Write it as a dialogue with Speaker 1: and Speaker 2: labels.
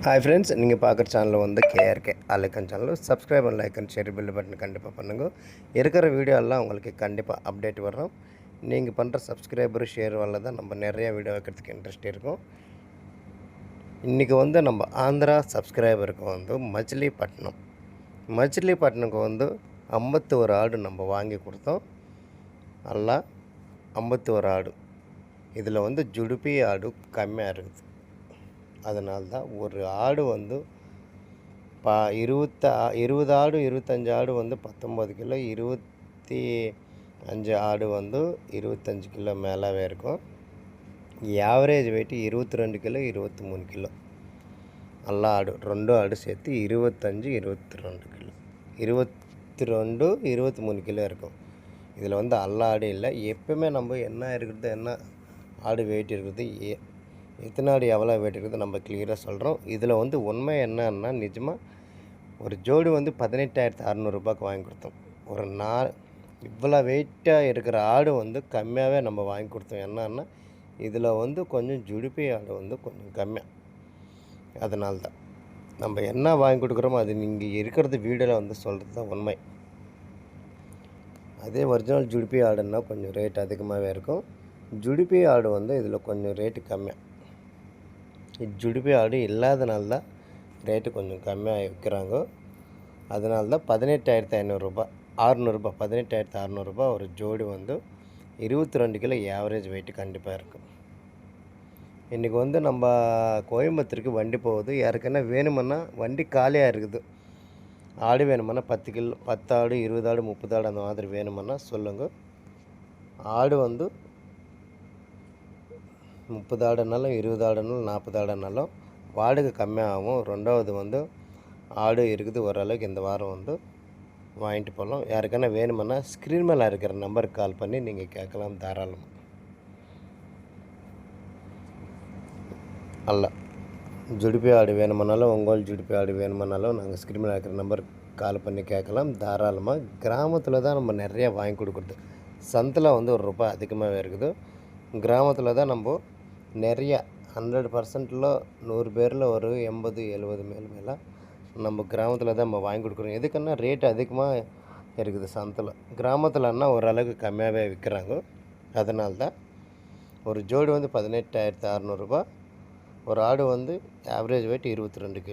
Speaker 1: Hi friends, நீங்கள் பார்க்குற channel வந்து கேஆர்கே அலைக்கன் channel. Subscribe and like and share bell button கண்டிப்பாக பண்ணுங்க. இருக்கிற வீடியோ எல்லாம் உங்களுக்கு கண்டிப்பாக அப்டேட் வரும். நீங்கள் பண்ணுற சப்ஸ்கிரைபர் ஷேர் வரல தான் நம்ம நிறைய வீடியோ வைக்கிறதுக்கு இன்ட்ரெஸ்ட் இருக்கும். இன்றைக்கி வந்து நம்ம ஆந்திரா சப்ஸ்கிரைபருக்கு வந்து மச்சிலிப்பட்டினம்க்கு வந்து 51 ஆடு நம்ம வாங்கி கொடுத்தோம். எல்லாம் 51 ஆடு. இதில் வந்து ஜுடுப்பி ஆடு கம்மியாக இருக்குது. அதனால தான் ஒரு ஆடு வந்து 20 ஆடு 25 ஆடு வந்து 19 கிலோ, 25 ஆடு வந்து 25 கிலோ மேலவே இருக்கும். Average wait 22 kilo 23 kilo. எல்லா ஆடு 2 ஆடு சேர்த்து 25 22 கிலோ, 22 23 கிலோ இருக்கும். இதில் வந்து எல்லா ஆடு இல்லை. எப்பவுமே நம்ம என்ன இருக்கிறது, என்ன ஆடு வெயிட் இருக்குது, எத்தனை ஆடு எவ்வளோ வெயிட் இருக்குது நம்ம கிளியராக சொல்கிறோம். இதில் வந்து உண்மை என்னன்னா, நிஜமாக ஒரு ஜோடி வந்து 18,600 வாங்கி கொடுத்தோம். ஒரு இவ்வளோ வெயிட்டாக இருக்கிற ஆடு வந்து கம்மியாகவே நம்ம வாங்கி கொடுத்தோம். என்னன்னா, இதில் வந்து கொஞ்சம் ஜுடுப்பி ஆடு வந்து கொஞ்சம் கம்மியாக. அதனால தான் நம்ம என்ன வாங்கி கொடுக்குறோமோ அது நீங்கள் இருக்கிறது வீடியோவில் வந்து சொல்கிறது தான் உண்மை. அதே ஒரிஜினல் ஜுடுப்பி ஆடுன்னா கொஞ்சம் ரேட் அதிகமாகவே இருக்கும். ஜுடுப்பி ஆடு வந்து இதில் கொஞ்சம் ரேட்டு கம்மியாக. ஜுடுப்பி ஆடு இல்லாதனால தான் ரேட்டு கொஞ்சம் கம்மியாக விற்கிறாங்க. அதனால தான் 18,500 600 18,600 ஒரு ஜோடி வந்து 22 கிலோ ஆவரேஜ் வெயிட்டு கண்டிப்பாக இருக்கும். இன்றைக்கி வந்து நம்ம கோயம்புத்தூருக்கு வண்டி போகுது. யாருக்குன்னா வேணுமுன்னா வண்டி காலியாக இருக்குது. ஆடு வேணுமுன்னா 10 கிலோ 10 ஆடு 20 ஆடு 30 ஆடு அந்த மாதிரி வேணுமுன்னா சொல்லுங்கள். ஆடு வந்து 30 ஆடுனாலும் 20 ஆடுனாலும் 40 ஆடுனாலும் வாடகை கம்மியாகும். ரெண்டாவது வந்து ஆடு இருக்குது ஓரளவுக்கு இந்த வாரம் வந்து வாங்கிட்டு போகலாம். யாருக்கான வேணுமுன்னா ஸ்க்ரீன் மேலே இருக்கிற நம்பருக்கு கால் பண்ணி நீங்கள் கேட்கலாம் தாராளமாக. அல்ல ஜுடுப்பி ஆடு வேணுமானாலும், உங்கள் ஜுடுப்பி ஆடு வேணுமானாலும் நாங்கள் ஸ்க்ரீன் மேலே இருக்கிற நம்பருக்கு கால் பண்ணி கேட்கலாம் தாராளமாக. கிராமத்தில் தான் நம்ம நிறையா வாங்கி கொடுக்குறது. சந்தில் வந்து ஒரு ரூபாய் அதிகமாகவே இருக்குது. கிராமத்தில் தான் நம்ம நிறையா 100%ல் 100 பேரில் ஒரு 80-70 மேலே நம்ம கிராமத்தில் தான் நம்ம வாங்கி கொடுக்குறோம். எதுக்குன்னா ரேட் அதிகமாக இருக்குது சந்தில். கிராமத்தில்னா ஓரளவுக்கு கம்மியாகவே விற்கிறாங்க. அதனால தான் ஒரு ஜோடி வந்து 18,600 ஒரு ஆடு வந்து ஆவரேஜ் வெயிட் 22 கிலோ.